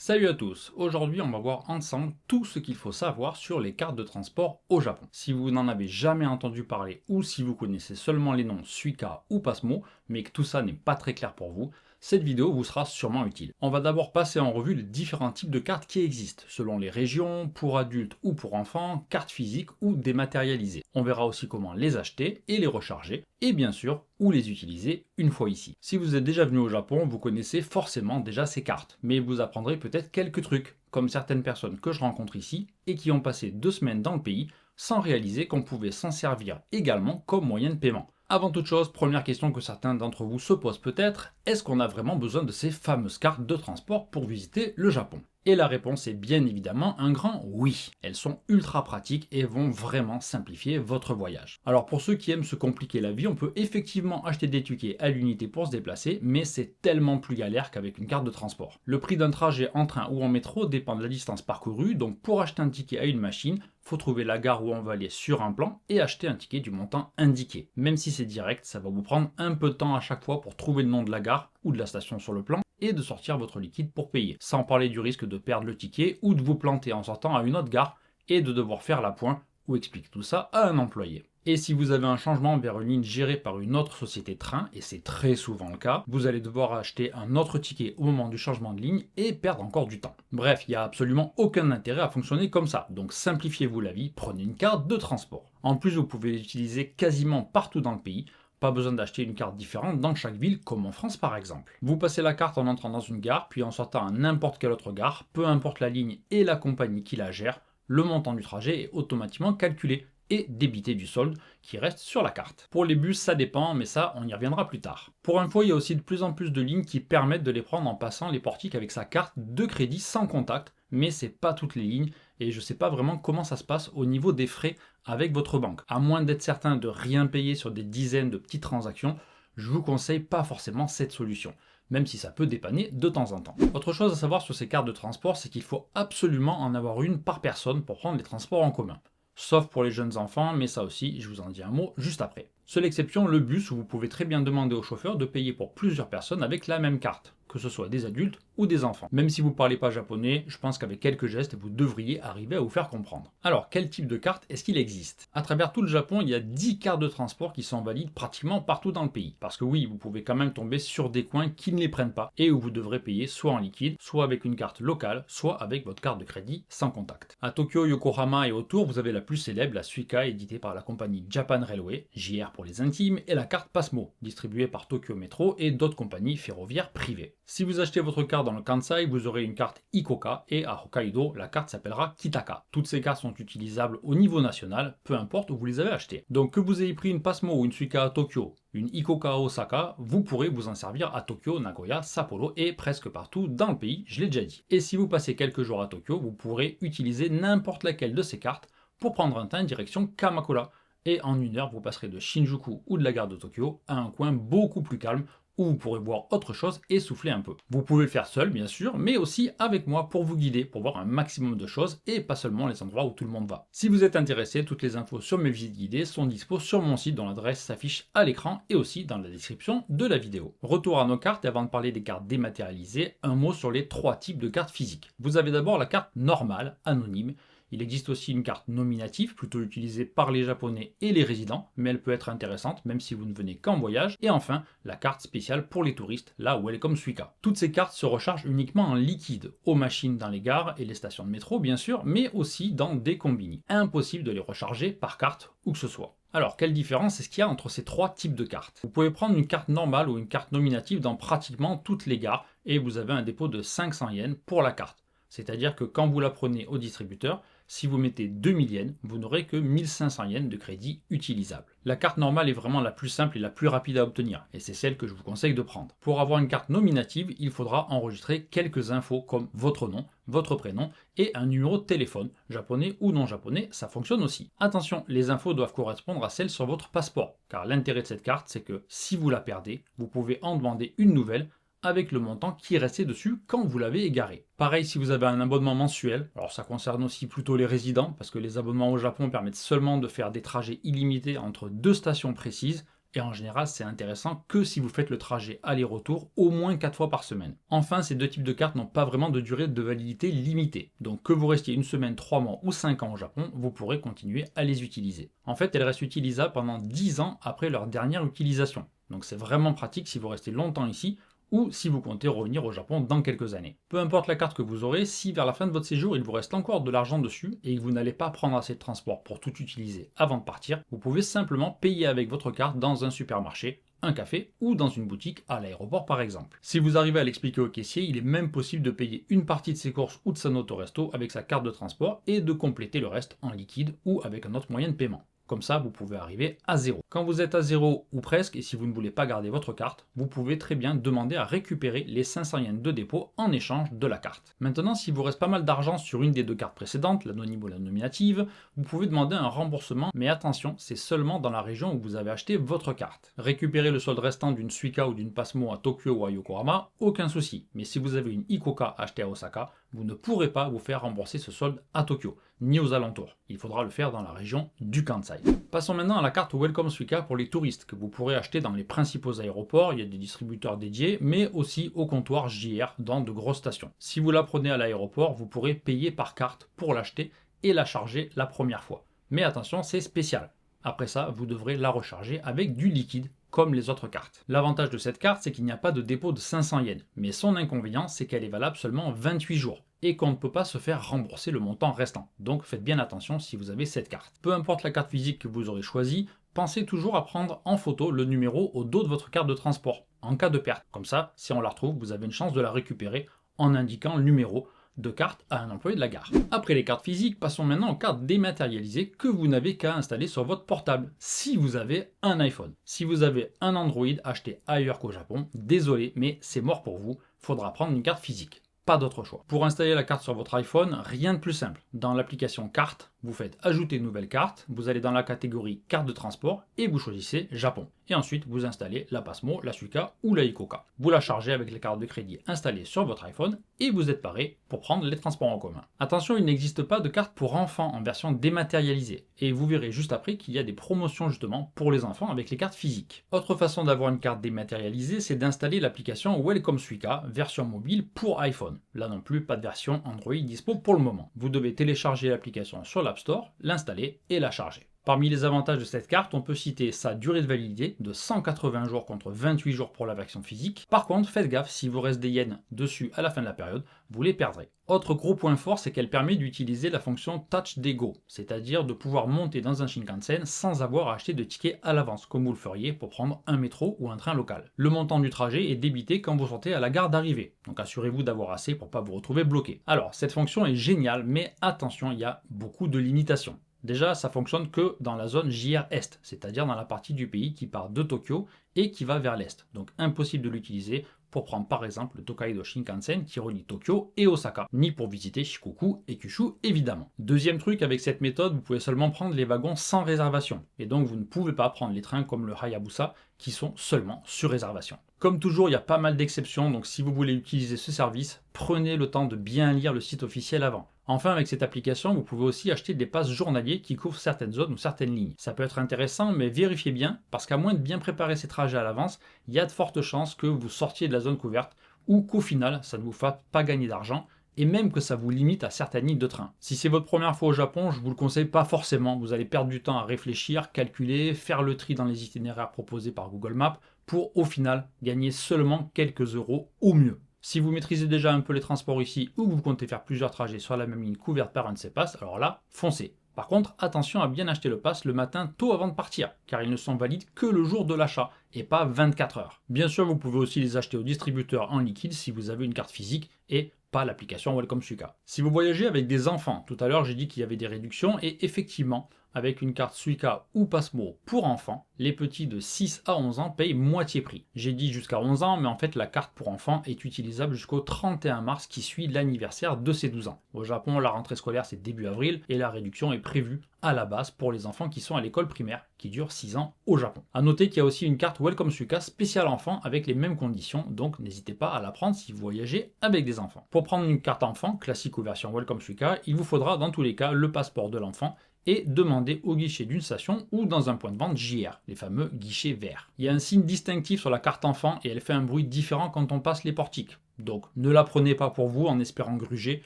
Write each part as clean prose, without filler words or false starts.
Salut à tous, aujourd'hui on va voir ensemble tout ce qu'il faut savoir sur les cartes de transport au Japon. Si vous n'en avez jamais entendu parler ou si vous connaissez seulement les noms Suica ou Pasmo, mais que tout ça n'est pas très clair pour vous, cette vidéo vous sera sûrement utile. On va d'abord passer en revue les différents types de cartes qui existent, selon les régions, pour adultes ou pour enfants, cartes physiques ou dématérialisées. On verra aussi comment les acheter et les recharger, et bien sûr, où les utiliser une fois ici. Si vous êtes déjà venu au Japon, vous connaissez forcément déjà ces cartes, mais vous apprendrez peut-être quelques trucs, comme certaines personnes que je rencontre ici et qui ont passé 2 semaines dans le pays sans réaliser qu'on pouvait s'en servir également comme moyen de paiement. Avant toute chose, première question que certains d'entre vous se posent peut-être, est-ce qu'on a vraiment besoin de ces fameuses cartes de transport pour visiter le Japon? Et la réponse est bien évidemment un grand oui. Elles sont ultra pratiques et vont vraiment simplifier votre voyage. Alors pour ceux qui aiment se compliquer la vie, on peut effectivement acheter des tickets à l'unité pour se déplacer, mais c'est tellement plus galère qu'avec une carte de transport. Le prix d'un trajet en train ou en métro dépend de la distance parcourue, donc pour acheter un ticket à une machine, faut trouver la gare où on va aller sur un plan et acheter un ticket du montant indiqué. Même si c'est direct, ça va vous prendre un peu de temps à chaque fois pour trouver le nom de la gare ou de la station sur le plan et de sortir votre liquide pour payer. Sans parler du risque de perdre le ticket ou de vous planter en sortant à une autre gare et de devoir faire la pointe ou expliquer tout ça à un employé. Et si vous avez un changement vers une ligne gérée par une autre société de train, et c'est très souvent le cas, vous allez devoir acheter un autre ticket au moment du changement de ligne et perdre encore du temps. Bref, il n'y a absolument aucun intérêt à fonctionner comme ça, donc simplifiez-vous la vie, prenez une carte de transport. En plus, vous pouvez l'utiliser quasiment partout dans le pays, pas besoin d'acheter une carte différente dans chaque ville, comme en France par exemple. Vous passez la carte en entrant dans une gare, puis en sortant à n'importe quelle autre gare, peu importe la ligne et la compagnie qui la gère, le montant du trajet est automatiquement calculé et débité du solde qui reste sur la carte. Pour les bus, ça dépend, mais ça, on y reviendra plus tard. Pour info, il y a aussi de plus en plus de lignes qui permettent de les prendre en passant les portiques avec sa carte de crédit sans contact, mais c'est pas toutes les lignes et je sais pas vraiment comment ça se passe au niveau des frais avec votre banque. À moins d'être certain de rien payer sur des dizaines de petites transactions, je vous conseille pas forcément cette solution, même si ça peut dépanner de temps en temps. Autre chose à savoir sur ces cartes de transport, c'est qu'il faut absolument en avoir une par personne pour prendre les transports en commun. Sauf pour les jeunes enfants, mais ça aussi, je vous en dis un mot juste après. Seule exception, le bus où vous pouvez très bien demander au chauffeur de payer pour plusieurs personnes avec la même carte, que ce soit des adultes ou des enfants. Même si vous ne parlez pas japonais, je pense qu'avec quelques gestes, vous devriez arriver à vous faire comprendre. Alors, quel type de carte est-ce qu'il existe? À travers tout le Japon, il y a 10 cartes de transport qui sont valides pratiquement partout dans le pays. Parce que oui, vous pouvez quand même tomber sur des coins qui ne les prennent pas et où vous devrez payer soit en liquide, soit avec une carte locale, soit avec votre carte de crédit sans contact. À Tokyo, Yokohama et autour, vous avez la plus célèbre, la Suica, éditée par la compagnie Japan Railway, JR pour les intimes, et la carte Pasmo, distribuée par Tokyo Metro et d'autres compagnies ferroviaires privées. Si vous achetez votre carte dans le Kansai, vous aurez une carte Ikoka et à Hokkaido, la carte s'appellera Kitaka. Toutes ces cartes sont utilisables au niveau national, peu importe où vous les avez achetées. Donc que vous ayez pris une Pasmo ou une Suica à Tokyo, une Ikoka à Osaka, vous pourrez vous en servir à Tokyo, Nagoya, Sapporo et presque partout dans le pays, je l'ai déjà dit. Et si vous passez quelques jours à Tokyo, vous pourrez utiliser n'importe laquelle de ces cartes pour prendre un train direction Kamakura. Et en 1 heure, vous passerez de Shinjuku ou de la gare de Tokyo à un coin beaucoup plus calme où vous pourrez voir autre chose et souffler un peu. Vous pouvez le faire seul, bien sûr, mais aussi avec moi pour vous guider, pour voir un maximum de choses et pas seulement les endroits où tout le monde va. Si vous êtes intéressé, toutes les infos sur mes visites guidées sont dispo sur mon site dont l'adresse s'affiche à l'écran et aussi dans la description de la vidéo. Retour à nos cartes et avant de parler des cartes dématérialisées, un mot sur les 3 types de cartes physiques. Vous avez d'abord la carte normale, anonyme. Il existe aussi une carte nominative, plutôt utilisée par les Japonais et les résidents, mais elle peut être intéressante même si vous ne venez qu'en voyage. Et enfin, la carte spéciale pour les touristes, la Welcome Suica. Toutes ces cartes se rechargent uniquement en liquide, aux machines dans les gares et les stations de métro bien sûr, mais aussi dans des combini. Impossible de les recharger par carte où que ce soit. Alors, quelle différence est-ce qu'il y a entre ces 3 types de cartes? Vous pouvez prendre une carte normale ou une carte nominative dans pratiquement toutes les gares et vous avez un dépôt de 500 yens pour la carte. C'est-à-dire que quand vous la prenez au distributeur, si vous mettez 2000 yens, vous n'aurez que 1500 yens de crédit utilisable. La carte normale est vraiment la plus simple et la plus rapide à obtenir, et c'est celle que je vous conseille de prendre. Pour avoir une carte nominative, il faudra enregistrer quelques infos comme votre nom, votre prénom et un numéro de téléphone, japonais ou non japonais, ça fonctionne aussi. Attention, les infos doivent correspondre à celles sur votre passeport, car l'intérêt de cette carte, c'est que si vous la perdez, vous pouvez en demander une nouvelle avec le montant qui est resté dessus quand vous l'avez égaré. Pareil si vous avez un abonnement mensuel, alors ça concerne aussi plutôt les résidents, parce que les abonnements au Japon permettent seulement de faire des trajets illimités entre 2 stations précises, et en général c'est intéressant que si vous faites le trajet aller-retour au moins 4 fois par semaine. Enfin, ces deux types de cartes n'ont pas vraiment de durée de validité limitée, donc que vous restiez une semaine, 3 mois ou 5 ans au Japon, vous pourrez continuer à les utiliser. En fait, elles restent utilisables pendant 10 ans après leur dernière utilisation, donc c'est vraiment pratique si vous restez longtemps ici, ou si vous comptez revenir au Japon dans quelques années. Peu importe la carte que vous aurez, si vers la fin de votre séjour il vous reste encore de l'argent dessus et que vous n'allez pas prendre assez de transport pour tout utiliser avant de partir, vous pouvez simplement payer avec votre carte dans un supermarché, un café ou dans une boutique à l'aéroport par exemple. Si vous arrivez à l'expliquer au caissier, il est même possible de payer une partie de ses courses ou de sa note au resto avec sa carte de transport et de compléter le reste en liquide ou avec un autre moyen de paiement. Comme ça, vous pouvez arriver à zéro. Quand vous êtes à zéro ou presque, et si vous ne voulez pas garder votre carte, vous pouvez très bien demander à récupérer les 500 yens de dépôt en échange de la carte. Maintenant, s'il vous reste pas mal d'argent sur une des deux cartes précédentes, l'anonyme ou la nominative, vous pouvez demander un remboursement, mais attention, c'est seulement dans la région où vous avez acheté votre carte. Récupérer le solde restant d'une Suica ou d'une Passmo à Tokyo ou à Yokohama, aucun souci. Mais si vous avez une Ikoka achetée à Osaka, vous ne pourrez pas vous faire rembourser ce solde à Tokyo, ni aux alentours. Il faudra le faire dans la région du Kansai. Passons maintenant à la carte Welcome Suica pour les touristes, que vous pourrez acheter dans les principaux aéroports, il y a des distributeurs dédiés, mais aussi au comptoir JR dans de grosses stations. Si vous la prenez à l'aéroport, vous pourrez payer par carte pour l'acheter et la charger la première fois. Mais attention, c'est spécial. Après ça, vous devrez la recharger avec du liquide, comme les autres cartes. L'avantage de cette carte, c'est qu'il n'y a pas de dépôt de 500 yens, mais son inconvénient, c'est qu'elle est valable seulement 28 jours, et qu'on ne peut pas se faire rembourser le montant restant. Donc faites bien attention si vous avez cette carte. Peu importe la carte physique que vous aurez choisie, pensez toujours à prendre en photo le numéro au dos de votre carte de transport, en cas de perte. Comme ça, si on la retrouve, vous avez une chance de la récupérer en indiquant le numéro de carte à un employé de la gare. Après les cartes physiques, passons maintenant aux cartes dématérialisées que vous n'avez qu'à installer sur votre portable, si vous avez un iPhone. Si vous avez un Android acheté ailleurs qu'au Japon, désolé, mais c'est mort pour vous, faudra prendre une carte physique. Pas d'autre choix. Pour installer la carte sur votre iPhone, rien de plus simple. Dans l'application Carte, vous faites ajouter une nouvelle carte, vous allez dans la catégorie carte de transport et vous choisissez Japon. Et ensuite, vous installez la Passmo, la Suica ou la Ikoka. Vous la chargez avec les cartes de crédit installées sur votre iPhone et vous êtes paré pour prendre les transports en commun. Attention, il n'existe pas de carte pour enfants en version dématérialisée. Et vous verrez juste après qu'il y a des promotions justement pour les enfants avec les cartes physiques. Autre façon d'avoir une carte dématérialisée, c'est d'installer l'application Welcome Suica, version mobile pour iPhone. Là non plus, pas de version Android dispo pour le moment. Vous devez télécharger l'application sur l'App Store, l'installer et la charger. Parmi les avantages de cette carte, on peut citer sa durée de validité de 180 jours contre 28 jours pour la version physique. Par contre, faites gaffe, si vous reste des yens dessus à la fin de la période, vous les perdrez. Autre gros point fort, c'est qu'elle permet d'utiliser la fonction Touch Dego, c'est-à-dire de pouvoir monter dans un Shinkansen sans avoir à acheter de tickets à l'avance, comme vous le feriez pour prendre un métro ou un train local. Le montant du trajet est débité quand vous sortez à la gare d'arrivée, donc assurez-vous d'avoir assez pour ne pas vous retrouver bloqué. Alors, cette fonction est géniale, mais attention, il y a beaucoup de limitations. Déjà, ça fonctionne que dans la zone JR Est, c'est-à-dire dans la partie du pays qui part de Tokyo et qui va vers l'Est. Donc impossible de l'utiliser pour prendre par exemple le Tokaido Shinkansen qui relie Tokyo et Osaka, ni pour visiter Shikoku et Kyushu évidemment. Deuxième truc, avec cette méthode, vous pouvez seulement prendre les wagons sans réservation, et donc vous ne pouvez pas prendre les trains comme le Hayabusa qui sont seulement sur réservation. Comme toujours, il y a pas mal d'exceptions, donc si vous voulez utiliser ce service, prenez le temps de bien lire le site officiel avant. Enfin, avec cette application, vous pouvez aussi acheter des passes journaliers qui couvrent certaines zones ou certaines lignes. Ça peut être intéressant, mais vérifiez bien, parce qu'à moins de bien préparer ces trajets à l'avance, il y a de fortes chances que vous sortiez de la zone couverte, ou qu'au final, ça ne vous fasse pas gagner d'argent, et même que ça vous limite à certaines lignes de train. Si c'est votre première fois au Japon, je vous le conseille pas forcément, vous allez perdre du temps à réfléchir, calculer, faire le tri dans les itinéraires proposés par Google Maps, pour au final gagner seulement quelques euros au mieux. Si vous maîtrisez déjà un peu les transports ici ou que vous comptez faire plusieurs trajets sur la même ligne couverte par un de ces passes, alors là, foncez. Par contre, attention à bien acheter le pass le matin tôt avant de partir, car ils ne sont valides que le jour de l'achat et pas 24 heures. Bien sûr, vous pouvez aussi les acheter au distributeur en liquide si vous avez une carte physique et pas l'application Welcome Suica. Si vous voyagez avec des enfants, tout à l'heure j'ai dit qu'il y avait des réductions et effectivement, avec une carte Suica ou Passmo pour enfants, les petits de 6 à 11 ans payent moitié prix. J'ai dit jusqu'à 11 ans, mais en fait la carte pour enfants est utilisable jusqu'au 31 mars qui suit l'anniversaire de ces 12 ans. Au Japon, la rentrée scolaire c'est début avril et la réduction est prévue à la base pour les enfants qui sont à l'école primaire, qui dure 6 ans au Japon. A noter qu'il y a aussi une carte Welcome Suica spéciale enfant avec les mêmes conditions, donc n'hésitez pas à la prendre si vous voyagez avec des enfants. Pour prendre une carte enfant, classique ou version Welcome Suica, il vous faudra dans tous les cas le passeport de l'enfant et demandez au guichet d'une station ou dans un point de vente JR, les fameux guichets verts. Il y a un signe distinctif sur la carte enfant et elle fait un bruit différent quand on passe les portiques. Donc ne la prenez pas pour vous en espérant gruger,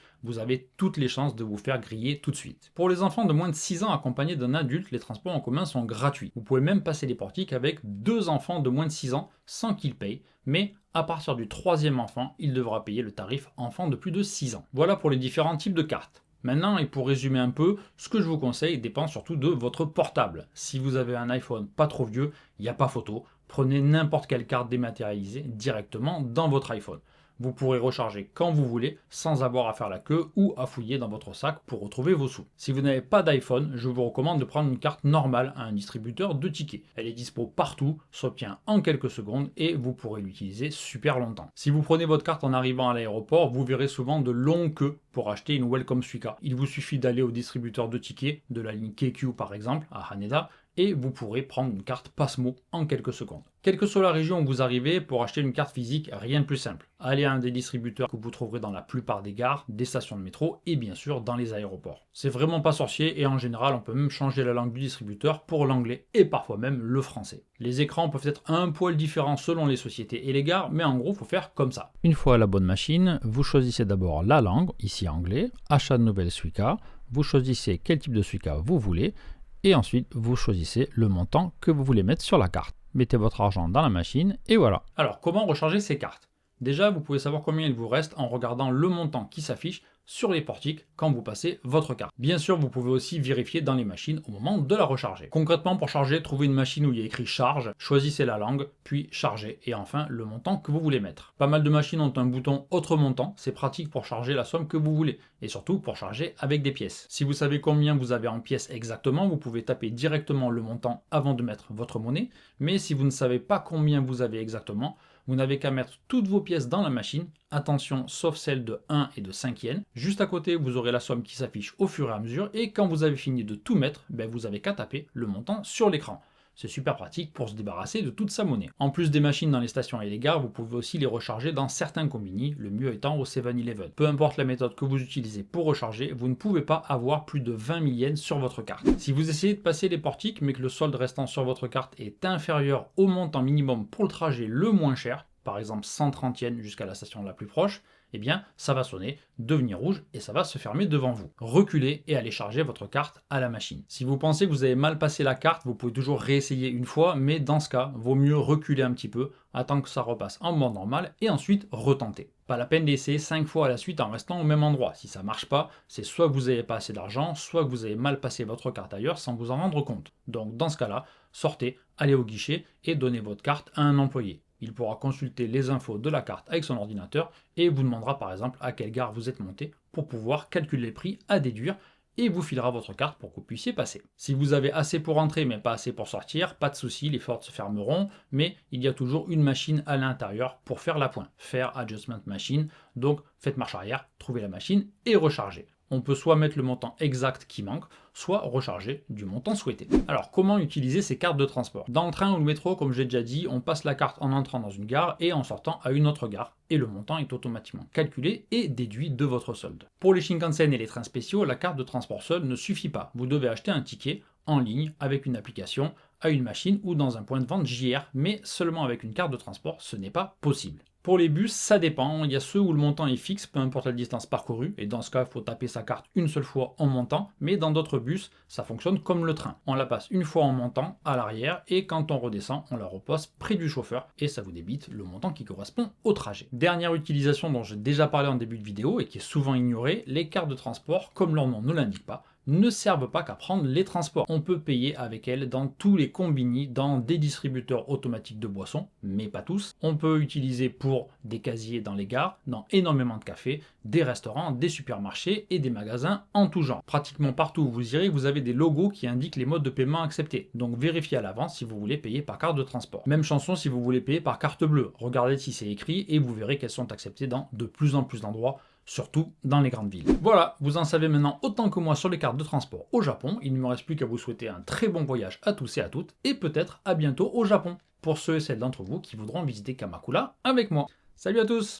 vous avez toutes les chances de vous faire griller tout de suite. Pour les enfants de moins de 6 ans accompagnés d'un adulte, les transports en commun sont gratuits. Vous pouvez même passer les portiques avec 2 enfants de moins de 6 ans sans qu'ils payent, mais à partir du 3e enfant, il devra payer le tarif enfant de plus de 6 ans. Voilà pour les différents types de cartes. Maintenant, et pour résumer un peu, ce que je vous conseille dépend surtout de votre portable. Si vous avez un iPhone pas trop vieux, il n'y a pas photo. Prenez n'importe quelle carte dématérialisée directement dans votre iPhone. Vous pourrez recharger quand vous voulez sans avoir à faire la queue ou à fouiller dans votre sac pour retrouver vos sous. Si vous n'avez pas d'iPhone, je vous recommande de prendre une carte normale à un distributeur de tickets. Elle est dispo partout, s'obtient en quelques secondes et vous pourrez l'utiliser super longtemps. Si vous prenez votre carte en arrivant à l'aéroport, vous verrez souvent de longues queues pour acheter une Welcome Suica. Il vous suffit d'aller au distributeur de tickets, de la ligne KQ par exemple, à Haneda, et vous pourrez prendre une carte Passmo en quelques secondes. Quelle que soit la région où vous arrivez, pour acheter une carte physique, rien de plus simple. Allez à un des distributeurs que vous trouverez dans la plupart des gares, des stations de métro et bien sûr dans les aéroports. C'est vraiment pas sorcier et en général on peut même changer la langue du distributeur pour l'anglais et parfois même le français. Les écrans peuvent être un poil différents selon les sociétés et les gares, mais en gros faut faire comme ça. Une fois à la bonne machine, vous choisissez d'abord la langue, ici anglais, achat de nouvelle Suica, vous choisissez quel type de Suica vous voulez, et ensuite vous choisissez le montant que vous voulez mettre sur la carte. Mettez votre argent dans la machine et voilà. Alors comment recharger ces cartes? Déjà vous pouvez savoir combien il vous reste en regardant le montant qui s'affiche sur les portiques quand vous passez votre carte. Bien sûr, vous pouvez aussi vérifier dans les machines au moment de la recharger. Concrètement, pour charger, trouvez une machine où il y a écrit charge, choisissez la langue, puis chargez, et enfin le montant que vous voulez mettre. Pas mal de machines ont un bouton autre montant, c'est pratique pour charger la somme que vous voulez, et surtout pour charger avec des pièces. Si vous savez combien vous avez en pièces exactement, vous pouvez taper directement le montant avant de mettre votre monnaie, mais si vous ne savez pas combien vous avez exactement, vous n'avez qu'à mettre toutes vos pièces dans la machine, attention sauf celles de 1 et de 5 yens. Juste à côté, vous aurez la somme qui s'affiche au fur et à mesure et quand vous avez fini de tout mettre, vous avez qu'à taper le montant sur l'écran. C'est super pratique pour se débarrasser de toute sa monnaie. En plus des machines dans les stations et les gares, vous pouvez aussi les recharger dans certains combini, le mieux étant au 7-Eleven. Peu importe la méthode que vous utilisez pour recharger, vous ne pouvez pas avoir plus de 20 000 yens sur votre carte. Si vous essayez de passer les portiques mais que le solde restant sur votre carte est inférieur au montant minimum pour le trajet le moins cher, par exemple 130 yens jusqu'à la station la plus proche, eh bien ça va sonner, devenir rouge et ça va se fermer devant vous. Reculez et allez charger votre carte à la machine. Si vous pensez que vous avez mal passé la carte, vous pouvez toujours réessayer une fois, mais dans ce cas, vaut mieux reculer un petit peu, attendre que ça repasse en mode normal et ensuite retenter. Pas la peine d'essayer 5 fois à la suite en restant au même endroit. Si ça marche pas, c'est soit que vous n'avez pas assez d'argent, soit que vous avez mal passé votre carte ailleurs sans vous en rendre compte. Donc dans ce cas-là, sortez, allez au guichet et donnez votre carte à un employé. Il pourra consulter les infos de la carte avec son ordinateur et vous demandera par exemple à quelle gare vous êtes monté pour pouvoir calculer le prix à déduire et vous filera votre carte pour que vous puissiez passer. Si vous avez assez pour entrer mais pas assez pour sortir, pas de souci, les portes se fermeront, mais il y a toujours une machine à l'intérieur pour faire la pointe, faire adjustment machine, donc faites marche arrière, trouvez la machine et rechargez. On peut soit mettre le montant exact qui manque, soit recharger du montant souhaité. Alors comment utiliser ces cartes de transport? Dans le train ou le métro, comme j'ai déjà dit, on passe la carte en entrant dans une gare et en sortant à une autre gare, et le montant est automatiquement calculé et déduit de votre solde. Pour les Shinkansen et les trains spéciaux, la carte de transport seule ne suffit pas. Vous devez acheter un ticket en ligne avec une application, à une machine ou dans un point de vente JR, mais seulement avec une carte de transport, ce n'est pas possible. Pour les bus, ça dépend. Il y a ceux où le montant est fixe, peu importe la distance parcourue, et dans ce cas, il faut taper sa carte une seule fois en montant, mais dans d'autres bus, ça fonctionne comme le train. On la passe une fois en montant à l'arrière, et quand on redescend, on la repose près du chauffeur, et ça vous débite le montant qui correspond au trajet. Dernière utilisation dont j'ai déjà parlé en début de vidéo, et qui est souvent ignorée, les cartes de transport, comme leur nom ne l'indique pas, ne servent pas qu'à prendre les transports. On peut payer avec elles dans tous les combini, dans des distributeurs automatiques de boissons, mais pas tous. On peut utiliser pour des casiers dans les gares, dans énormément de cafés, des restaurants, des supermarchés et des magasins en tout genre. Pratiquement partout où vous irez, vous avez des logos qui indiquent les modes de paiement acceptés. Donc vérifiez à l'avance si vous voulez payer par carte de transport. Même chanson si vous voulez payer par carte bleue. Regardez si c'est écrit et vous verrez qu'elles sont acceptées dans de plus en plus d'endroits, surtout dans les grandes villes. Voilà, vous en savez maintenant autant que moi sur les cartes de transport au Japon. Il ne me reste plus qu'à vous souhaiter un très bon voyage à tous et à toutes, et peut-être à bientôt au Japon, pour ceux et celles d'entre vous qui voudront visiter Kamakura avec moi. Salut à tous!